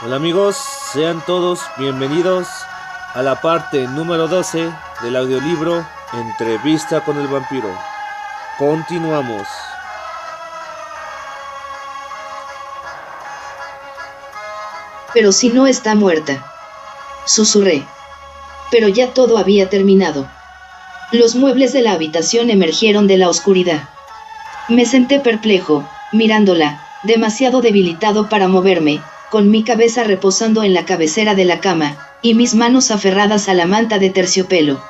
Hola amigos, sean todos bienvenidos a la parte número 12 del audiolibro Entrevista con el vampiro. Continuamos. Pero si no está muerta, susurré. Pero ya todo había terminado. Los muebles de la habitación emergieron de la oscuridad. Me senté perplejo, mirándola, demasiado debilitado para moverme, con mi cabeza reposando en la cabecera de la cama, y mis manos aferradas a la manta de terciopelo.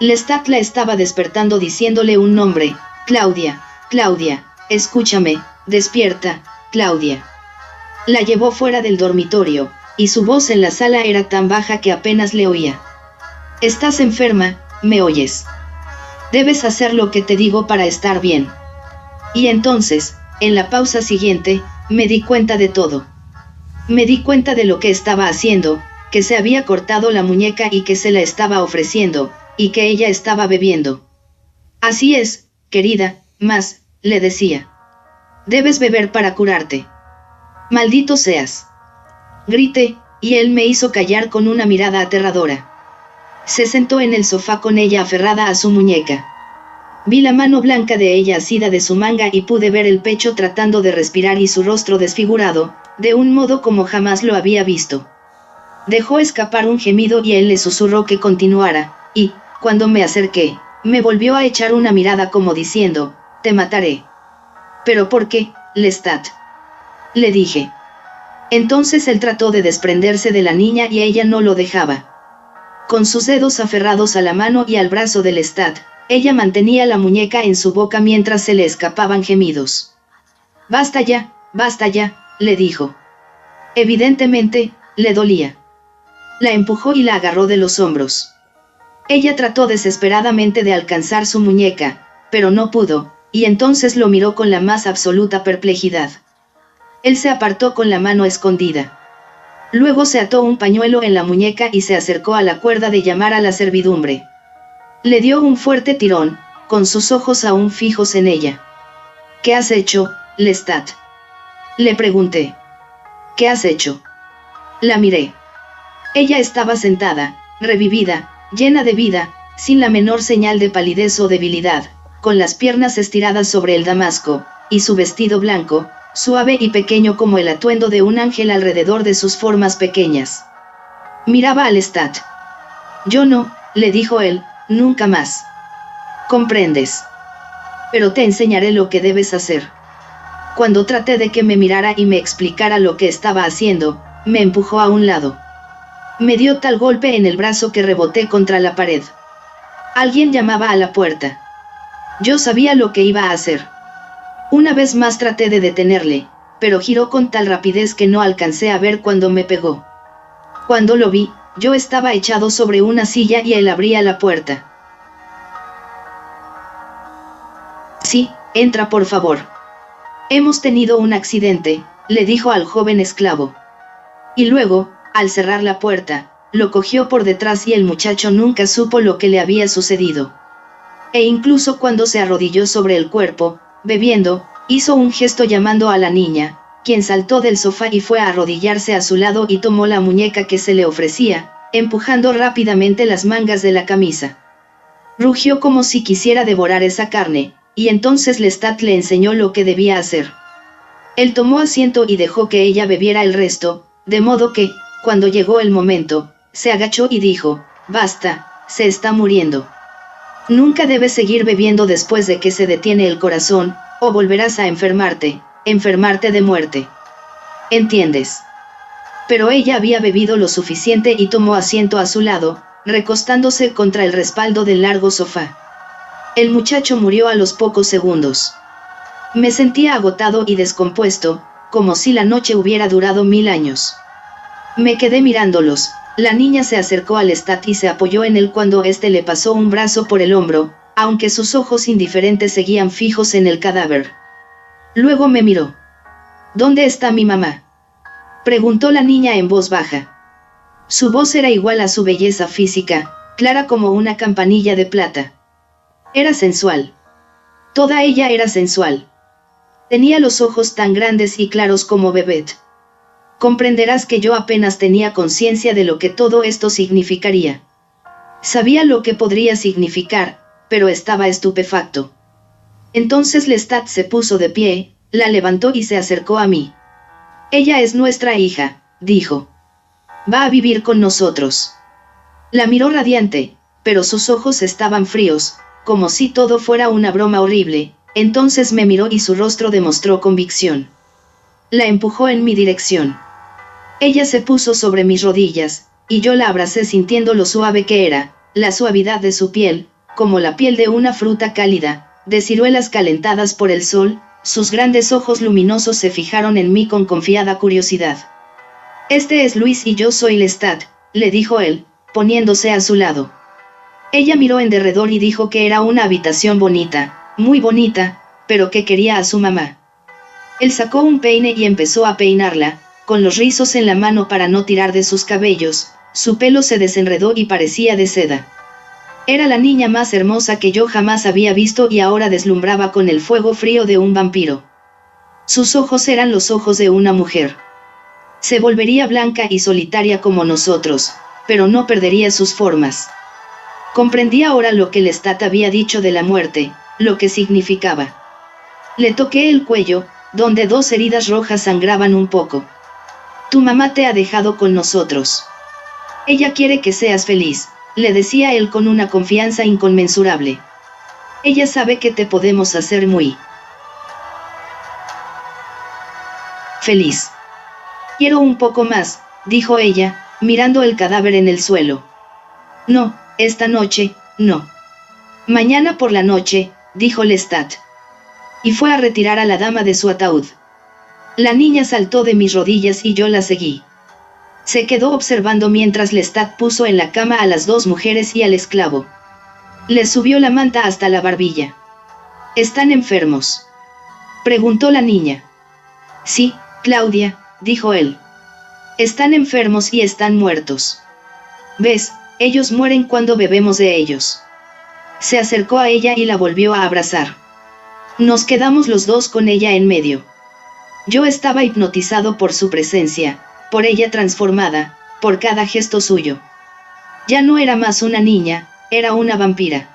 Lestat la estaba despertando diciéndole un nombre: Claudia, Claudia, escúchame, despierta, Claudia. La llevó fuera del dormitorio, y su voz en la sala era tan baja que apenas le oía. Estás enferma, ¿me oyes? Debes hacer lo que te digo para estar bien. Y entonces, en la pausa siguiente, me di cuenta de todo. Me di cuenta de lo que estaba haciendo, que se había cortado la muñeca y que se la estaba ofreciendo, y que ella estaba bebiendo. Así es, querida, más, le decía. Debes beber para curarte. Maldito seas. Grité, y él me hizo callar con una mirada aterradora. Se sentó en el sofá con ella aferrada a su muñeca. Vi la mano blanca de ella asida de su manga y pude ver el pecho tratando de respirar y su rostro desfigurado, de un modo como jamás lo había visto. Dejó escapar un gemido y él le susurró que continuara, y, cuando me acerqué, me volvió a echar una mirada como diciendo: te mataré. ¿Pero por qué, Lestat?, le dije. Entonces él trató de desprenderse de la niña y ella no lo dejaba. Con sus dedos aferrados a la mano y al brazo de Lestat, ella mantenía la muñeca en su boca mientras se le escapaban gemidos. Basta ya, le dijo. Evidentemente, le dolía. La empujó y la agarró de los hombros. Ella trató desesperadamente de alcanzar su muñeca, pero no pudo, y entonces lo miró con la más absoluta perplejidad. Él se apartó con la mano escondida. Luego se ató un pañuelo en la muñeca y se acercó a la cuerda de llamar a la servidumbre. Le dio un fuerte tirón, con sus ojos aún fijos en ella. ¿Qué has hecho, Lestat?, le pregunté. ¿Qué has hecho? La miré. Ella estaba sentada, revivida, llena de vida, sin la menor señal de palidez o debilidad, con las piernas estiradas sobre el damasco, y su vestido blanco, suave y pequeño como el atuendo de un ángel alrededor de sus formas pequeñas. Miraba a Lestat. Yo no, le dijo él, nunca más. ¿Comprendes? Pero te enseñaré lo que debes hacer. Cuando traté de que me mirara y me explicara lo que estaba haciendo, me empujó a un lado. Me dio tal golpe en el brazo que reboté contra la pared. Alguien llamaba a la puerta. Yo sabía lo que iba a hacer. Una vez más traté de detenerle, pero giró con tal rapidez que no alcancé a ver cuando me pegó. Cuando lo vi, yo estaba echado sobre una silla y él abría la puerta. Sí, entra por favor. Hemos tenido un accidente, le dijo al joven esclavo. Y luego, al cerrar la puerta, lo cogió por detrás y el muchacho nunca supo lo que le había sucedido. E incluso cuando se arrodilló sobre el cuerpo, bebiendo, hizo un gesto llamando a la niña, quien saltó del sofá y fue a arrodillarse a su lado y tomó la muñeca que se le ofrecía, empujando rápidamente las mangas de la camisa. Rugió como si quisiera devorar esa carne, y entonces Lestat le enseñó lo que debía hacer. Él tomó asiento y dejó que ella bebiera el resto, de modo que, cuando llegó el momento, se agachó y dijo: basta, se está muriendo. Nunca debes seguir bebiendo después de que se detiene el corazón, o volverás a enfermarte de muerte. ¿Entiendes? Pero ella había bebido lo suficiente y tomó asiento a su lado, recostándose contra el respaldo del largo sofá. El muchacho murió a los pocos segundos. Me sentía agotado y descompuesto, como si la noche hubiera durado 1000 años. Me quedé mirándolos. La niña se acercó a Lestat y se apoyó en él cuando éste le pasó un brazo por el hombro, aunque sus ojos indiferentes seguían fijos en el cadáver. Luego me miró. ¿Dónde está mi mamá?, preguntó la niña en voz baja. Su voz era igual a su belleza física, clara como una campanilla de plata. Era sensual. Toda ella era sensual. Tenía los ojos tan grandes y claros como Bebet. Comprenderás que yo apenas tenía conciencia de lo que todo esto significaría. Sabía lo que podría significar, pero estaba estupefacto. Entonces Lestat se puso de pie, la levantó y se acercó a mí. Ella es nuestra hija, dijo. Va a vivir con nosotros. La miró radiante, pero sus ojos estaban fríos, como si todo fuera una broma horrible. Entonces me miró y su rostro demostró convicción. La empujó en mi dirección. Ella se puso sobre mis rodillas, y yo la abracé sintiendo lo suave que era, la suavidad de su piel, como la piel de una fruta cálida, de ciruelas calentadas por el sol. Sus grandes ojos luminosos se fijaron en mí con confiada curiosidad. Este es Luis y yo soy Lestat, le dijo él, poniéndose a su lado. Ella miró en derredor y dijo que era una habitación bonita, muy bonita, pero que quería a su mamá. Él sacó un peine y empezó a peinarla, con los rizos en la mano para no tirar de sus cabellos. Su pelo se desenredó y parecía de seda. Era la niña más hermosa que yo jamás había visto y ahora deslumbraba con el fuego frío de un vampiro. Sus ojos eran los ojos de una mujer. Se volvería blanca y solitaria como nosotros, pero no perdería sus formas. Comprendí ahora lo que Lestat había dicho de la muerte, lo que significaba. Le toqué el cuello, donde dos heridas rojas sangraban un poco. Tu mamá te ha dejado con nosotros. Ella quiere que seas feliz, le decía él con una confianza inconmensurable. Ella sabe que te podemos hacer muy feliz. Quiero un poco más, dijo ella, mirando el cadáver en el suelo. No, esta noche, no. Mañana por la noche, dijo Lestat. Y fue a retirar a la dama de su ataúd. La niña saltó de mis rodillas y yo la seguí. Se quedó observando mientras Lestat puso en la cama a las dos mujeres y al esclavo. Les subió la manta hasta la barbilla. ¿Están enfermos?, preguntó la niña. Sí, Claudia, dijo él. Están enfermos y están muertos. ¿Ves? Ellos mueren cuando bebemos de ellos. Se acercó a ella y la volvió a abrazar. Nos quedamos los dos con ella en medio. Yo estaba hipnotizado por su presencia, por ella transformada, por cada gesto suyo. Ya no era más una niña, era una vampira.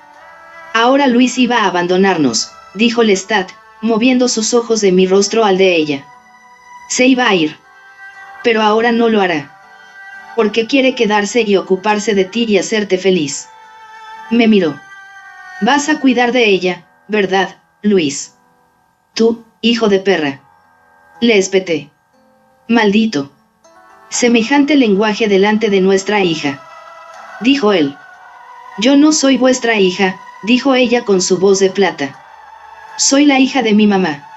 Ahora Luis iba a abandonarnos, dijo Lestat, moviendo sus ojos de mi rostro al de ella. Se iba a ir. Pero ahora no lo hará. Porque quiere quedarse y ocuparse de ti y hacerte feliz. Me miró. Vas a cuidar de ella, ¿verdad, Luis? Tú, hijo de perra. Le espeté. Maldito. Semejante lenguaje delante de nuestra hija. Dijo él. Yo no soy vuestra hija, dijo ella con su voz de plata. Soy la hija de mi mamá.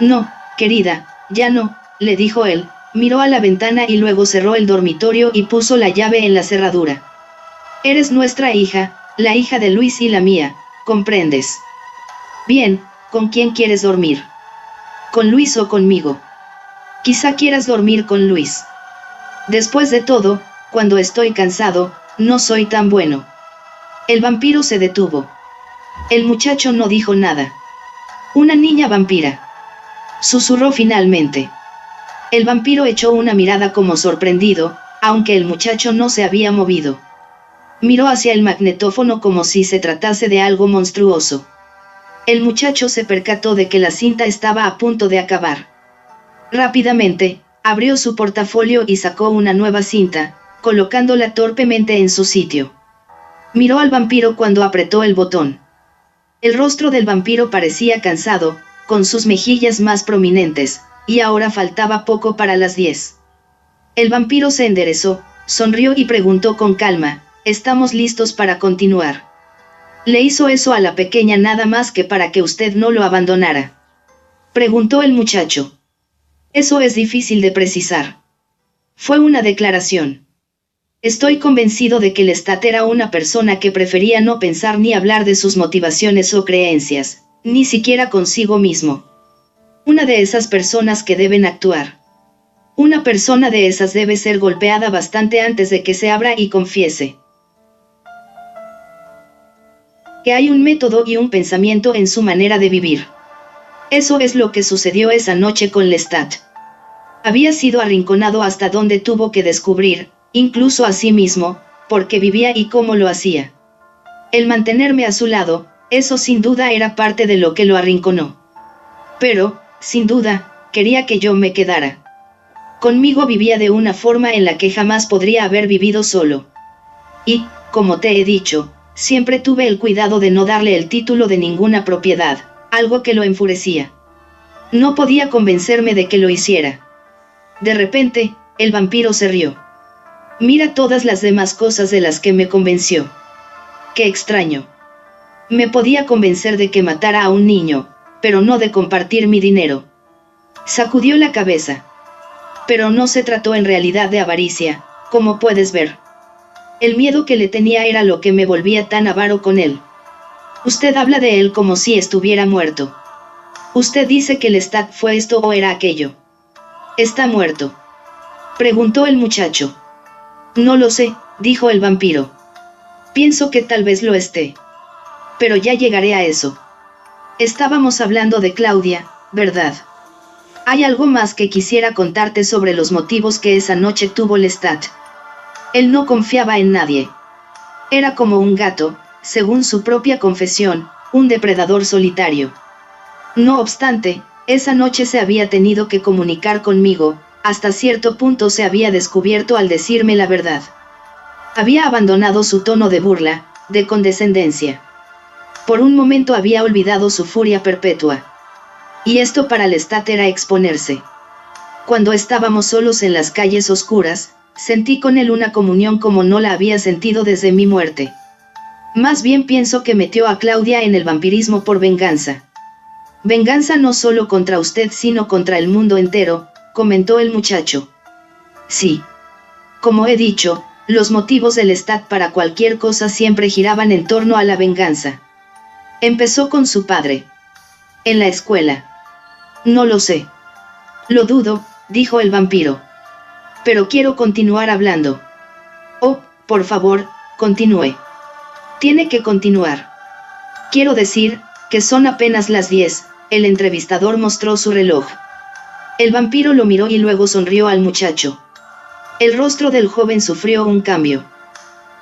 No, querida, ya no, le dijo él, miró a la ventana y luego cerró el dormitorio y puso la llave en la cerradura. Eres nuestra hija, la hija de Luis y la mía, ¿comprendes? Bien, ¿con quién quieres dormir? ¿Con Luis o conmigo? Quizá quieras dormir con Luis. Después de todo, cuando estoy cansado, no soy tan bueno. El vampiro se detuvo. El muchacho no dijo nada. Una niña vampira. Susurró finalmente. El vampiro echó una mirada como sorprendido, aunque el muchacho no se había movido. Miró hacia el magnetófono como si se tratase de algo monstruoso. El muchacho se percató de que la cinta estaba a punto de acabar. Rápidamente, abrió su portafolio y sacó una nueva cinta, colocándola torpemente en su sitio. Miró al vampiro cuando apretó el botón. El rostro del vampiro parecía cansado, con sus mejillas más prominentes, y ahora faltaba poco para las 10. El vampiro se enderezó, sonrió y preguntó con calma, ¿estamos listos para continuar? ¿Le hizo eso a la pequeña nada más que para que usted no lo abandonara?, preguntó el muchacho. Eso es difícil de precisar. Fue una declaración. Estoy convencido de que Lestat era una persona que prefería no pensar ni hablar de sus motivaciones o creencias, ni siquiera consigo mismo. Una de esas personas que deben actuar. Una persona de esas debe ser golpeada bastante antes de que se abra y confiese. Que hay un método y un pensamiento en su manera de vivir. Eso es lo que sucedió esa noche con Lestat. Había sido arrinconado hasta donde tuvo que descubrir, incluso a sí mismo, por qué vivía y cómo lo hacía. El mantenerme a su lado, eso sin duda era parte de lo que lo arrinconó. Pero, sin duda, quería que yo me quedara. Conmigo vivía de una forma en la que jamás podría haber vivido solo. Y, como te he dicho, siempre tuve el cuidado de no darle el título de ninguna propiedad, algo que lo enfurecía. No podía convencerme de que lo hiciera. De repente, el vampiro se rió. Mira todas las demás cosas de las que me convenció. Qué extraño. Me podía convencer de que matara a un niño, pero no de compartir mi dinero. Sacudió la cabeza. Pero no se trató en realidad de avaricia, como puedes ver. El miedo que le tenía era lo que me volvía tan avaro con él. Usted habla de él como si estuviera muerto. Usted dice que Lestat fue esto o era aquello. ¿Está muerto?, preguntó el muchacho. No lo sé, dijo el vampiro. Pienso que tal vez lo esté. Pero ya llegaré a eso. Estábamos hablando de Claudia, ¿verdad? Hay algo más que quisiera contarte sobre los motivos que esa noche tuvo Lestat. Él no confiaba en nadie. Era como un gato, según su propia confesión, un depredador solitario. No obstante, esa noche se había tenido que comunicar conmigo, hasta cierto punto se había descubierto al decirme la verdad. Había abandonado su tono de burla, de condescendencia. Por un momento había olvidado su furia perpetua. Y esto para Lestat era exponerse. Cuando estábamos solos en las calles oscuras, sentí con él una comunión como no la había sentido desde mi muerte. Más bien pienso que metió a Claudia en el vampirismo por venganza. Venganza no solo contra usted sino contra el mundo entero, comentó el muchacho. Sí. Como he dicho, los motivos de Lestat para cualquier cosa siempre giraban en torno a la venganza. Empezó con su padre. En la escuela. No lo sé. Lo dudo, dijo el vampiro. Pero quiero continuar hablando. Oh, por favor, continúe. Tiene que continuar. Quiero decir, que son apenas las 10, el entrevistador mostró su reloj. El vampiro lo miró y luego sonrió al muchacho. El rostro del joven sufrió un cambio.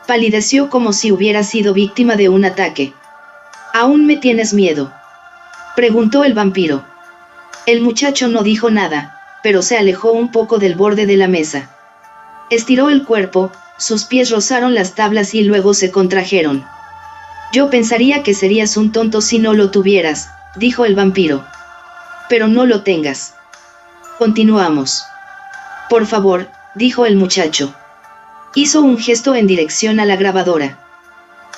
Palideció como si hubiera sido víctima de un ataque. ¿Aún me tienes miedo?, preguntó el vampiro. El muchacho no dijo nada, pero se alejó un poco del borde de la mesa. Estiró el cuerpo, sus pies rozaron las tablas y luego se contrajeron. Yo pensaría que serías un tonto si no lo tuvieras, dijo el vampiro. Pero no lo tengas. Continuamos. Por favor, dijo el muchacho. Hizo un gesto en dirección a la grabadora.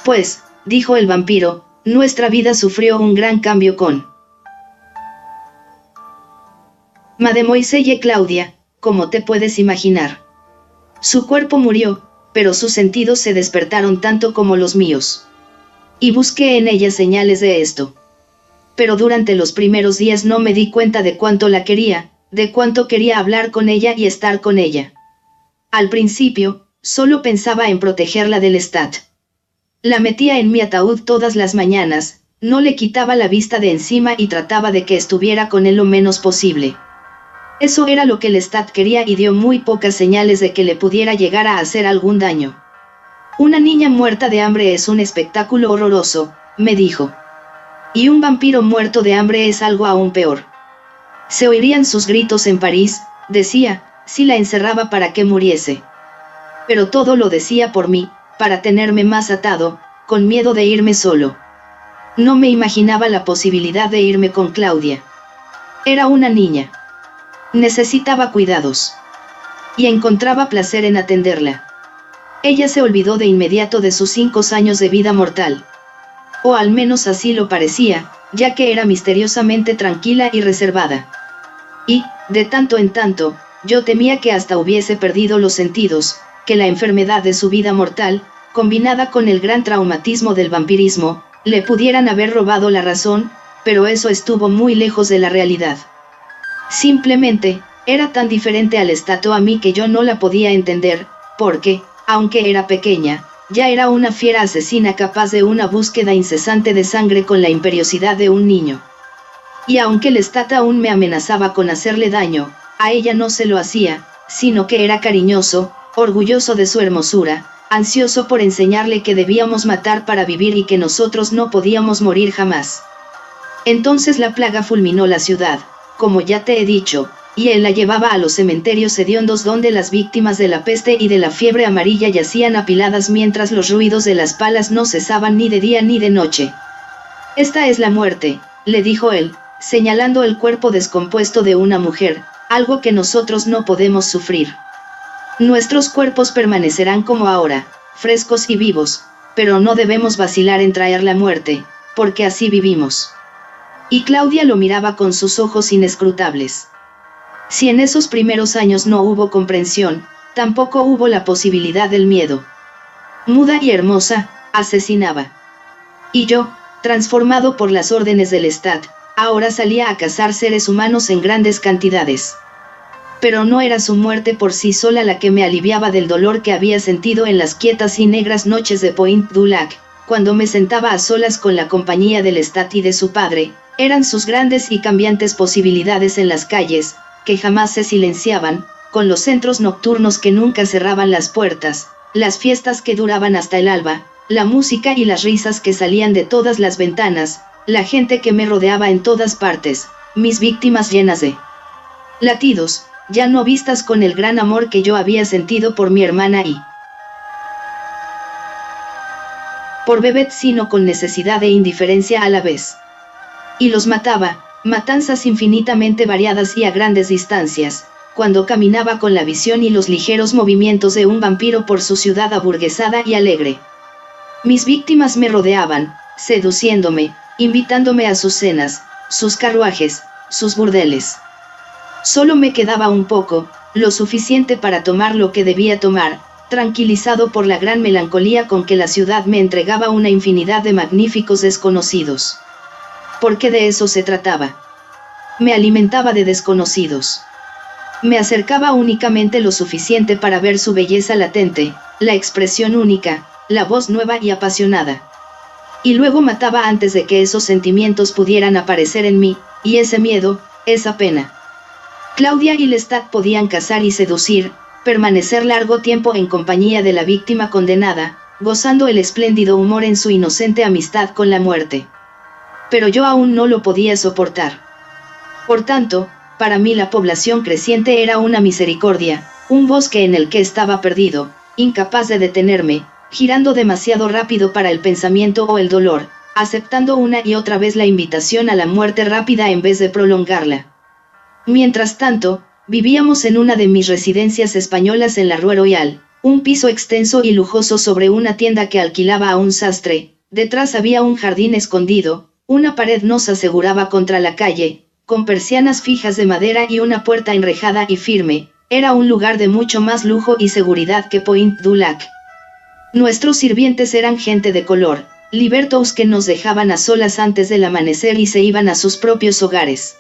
Pues, dijo el vampiro, nuestra vida sufrió un gran cambio con Mademoiselle y Claudia, como te puedes imaginar. Su cuerpo murió, pero sus sentidos se despertaron tanto como los míos. Y busqué en ella señales de esto. Pero durante los primeros días no me di cuenta de cuánto la quería, de cuánto quería hablar con ella y estar con ella. Al principio, solo pensaba en protegerla del Lestat. La metía en mi ataúd todas las mañanas, no le quitaba la vista de encima y trataba de que estuviera con él lo menos posible. Eso era lo que Lestat quería y dio muy pocas señales de que le pudiera llegar a hacer algún daño. Una niña muerta de hambre es un espectáculo horroroso, me dijo. Y un vampiro muerto de hambre es algo aún peor. Se oirían sus gritos en París, decía, si la encerraba para que muriese. Pero todo lo decía por mí, para tenerme más atado, con miedo de irme solo. No me imaginaba la posibilidad de irme con Claudia. Era una niña. Necesitaba cuidados. Y encontraba placer en atenderla. Ella se olvidó de inmediato de sus 5 años de vida mortal. O al menos así lo parecía, ya que era misteriosamente tranquila y reservada. Y, de tanto en tanto, yo temía que hasta hubiese perdido los sentidos, que la enfermedad de su vida mortal, combinada con el gran traumatismo del vampirismo, le pudieran haber robado la razón, pero eso estuvo muy lejos de la realidad. Simplemente, era tan diferente al Lestat a mí que yo no la podía entender, porque, aunque era pequeña, ya era una fiera asesina capaz de una búsqueda incesante de sangre con la imperiosidad de un niño. Y aunque Lestat aún me amenazaba con hacerle daño, A ella no se lo hacía, sino que era cariñoso, orgulloso de su hermosura, ansioso por enseñarle que debíamos matar para vivir y que nosotros no podíamos morir jamás. Entonces la plaga fulminó la ciudad, como ya te he dicho, y él la llevaba a los cementerios hediondos donde las víctimas de la peste y de la fiebre amarilla yacían apiladas mientras los ruidos de las palas no cesaban ni de día ni de noche. Esta es la muerte, le dijo él, señalando el cuerpo descompuesto de una mujer, algo que nosotros no podemos sufrir. Nuestros cuerpos permanecerán como ahora, frescos y vivos, pero no debemos vacilar en traer la muerte, porque así vivimos. Y Claudia lo miraba con sus ojos inescrutables. Si en esos primeros años no hubo comprensión, tampoco hubo la posibilidad del miedo. Muda y hermosa, asesinaba. Y yo, transformado por las órdenes del Estado, ahora salía a cazar seres humanos en grandes cantidades. Pero no era su muerte por sí sola la que me aliviaba del dolor que había sentido en las quietas y negras noches de Point du Lac, cuando me sentaba a solas con la compañía del Estado y de su padre. Eran sus grandes y cambiantes posibilidades en las calles, que jamás se silenciaban, con los centros nocturnos que nunca cerraban las puertas, las fiestas que duraban hasta el alba, la música y las risas que salían de todas las ventanas, la gente que me rodeaba en todas partes, mis víctimas llenas de latidos, ya no vistas con el gran amor que yo había sentido por mi hermana y por Bebet, sino con necesidad e indiferencia a la vez. Y los mataba, matanzas infinitamente variadas y a grandes distancias, cuando caminaba con la visión y los ligeros movimientos de un vampiro por su ciudad aburguesada y alegre. Mis víctimas me rodeaban, seduciéndome, invitándome a sus cenas, sus carruajes, sus burdeles. Solo me quedaba un poco, lo suficiente para tomar lo que debía tomar, tranquilizado por la gran melancolía con que la ciudad me entregaba una infinidad de magníficos desconocidos. Porque de eso se trataba. Me alimentaba de desconocidos. Me acercaba únicamente lo suficiente para ver su belleza latente, la expresión única, la voz nueva y apasionada. Y luego mataba antes de que esos sentimientos pudieran aparecer en mí, y ese miedo, esa pena. Claudia y Lestat podían cazar y seducir, permanecer largo tiempo en compañía de la víctima condenada, gozando el espléndido humor en su inocente amistad con la muerte. Pero yo aún no lo podía soportar. Por tanto, para mí la población creciente era una misericordia, un bosque en el que estaba perdido, incapaz de detenerme, girando demasiado rápido para el pensamiento o el dolor, aceptando una y otra vez la invitación a la muerte rápida en vez de prolongarla. Mientras tanto, vivíamos en una de mis residencias españolas en la Rue Royale, un piso extenso y lujoso sobre una tienda que alquilaba a un sastre. Detrás había un jardín escondido, una pared nos aseguraba contra la calle, con persianas fijas de madera y una puerta enrejada y firme. Era un lugar de mucho más lujo y seguridad que Point du Lac. Nuestros sirvientes eran gente de color, libertos que nos dejaban a solas antes del amanecer y se iban a sus propios hogares.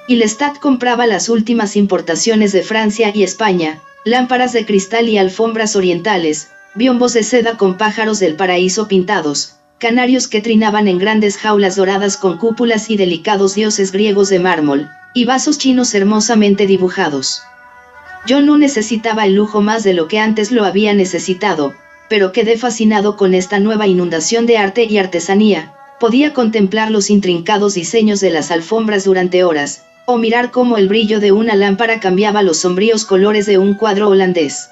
Y Lestat compraba las últimas importaciones de Francia y España, lámparas de cristal y alfombras orientales, biombos de seda con pájaros del paraíso pintados, canarios que trinaban en grandes jaulas doradas con cúpulas y delicados dioses griegos de mármol, y vasos chinos hermosamente dibujados. Yo no necesitaba el lujo más de lo que antes lo había necesitado, pero quedé fascinado con esta nueva inundación de arte y artesanía. Podía contemplar los intrincados diseños de las alfombras durante horas, o mirar cómo el brillo de una lámpara cambiaba los sombríos colores de un cuadro holandés.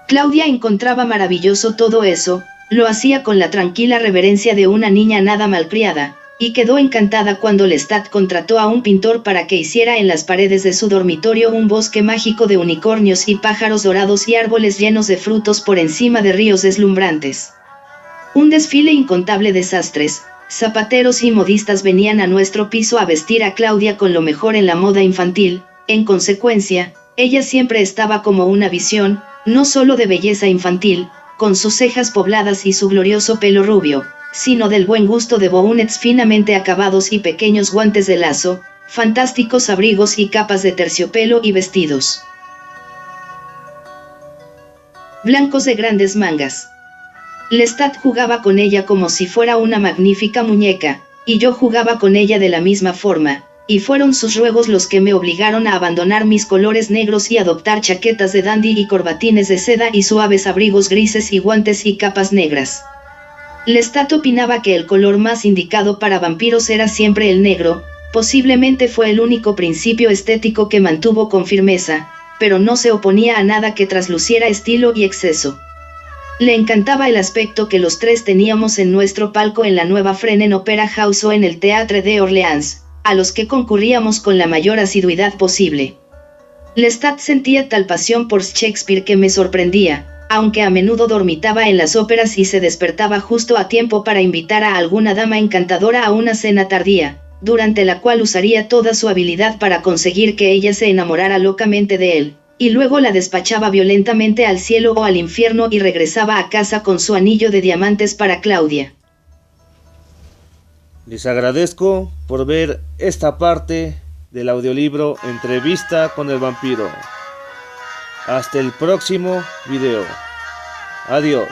Claudia encontraba maravilloso todo eso, lo hacía con la tranquila reverencia de una niña nada malcriada, y quedó encantada cuando Lestat contrató a un pintor para que hiciera en las paredes de su dormitorio un bosque mágico de unicornios y pájaros dorados y árboles llenos de frutos por encima de ríos deslumbrantes. Un desfile incontable de sastres, zapateros y modistas venían a nuestro piso a vestir a Claudia con lo mejor en la moda infantil. En consecuencia, ella siempre estaba como una visión, no solo de belleza infantil, con sus cejas pobladas y su glorioso pelo rubio, sino del buen gusto de bonnets finamente acabados y pequeños guantes de lazo, fantásticos abrigos y capas de terciopelo y vestidos blancos de grandes mangas. Lestat jugaba con ella como si fuera una magnífica muñeca, y yo jugaba con ella de la misma forma, y fueron sus ruegos los que me obligaron a abandonar mis colores negros y adoptar chaquetas de dandy y corbatines de seda y suaves abrigos grises y guantes y capas negras. Lestat opinaba que el color más indicado para vampiros era siempre el negro, posiblemente fue el único principio estético que mantuvo con firmeza, pero no se oponía a nada que trasluciera estilo y exceso. Le encantaba el aspecto que los tres teníamos en nuestro palco en la nueva Frenen Opera House o en el Théâtre de Orleans, a los que concurríamos con la mayor asiduidad posible. Lestat sentía tal pasión por Shakespeare que me sorprendía, aunque a menudo dormitaba en las óperas y se despertaba justo a tiempo para invitar a alguna dama encantadora a una cena tardía, durante la cual usaría toda su habilidad para conseguir que ella se enamorara locamente de él, y luego la despachaba violentamente al cielo o al infierno y regresaba a casa con su anillo de diamantes para Claudia. Les agradezco por ver esta parte del audiolibro Entrevista con el vampiro. Hasta el próximo video. Adiós.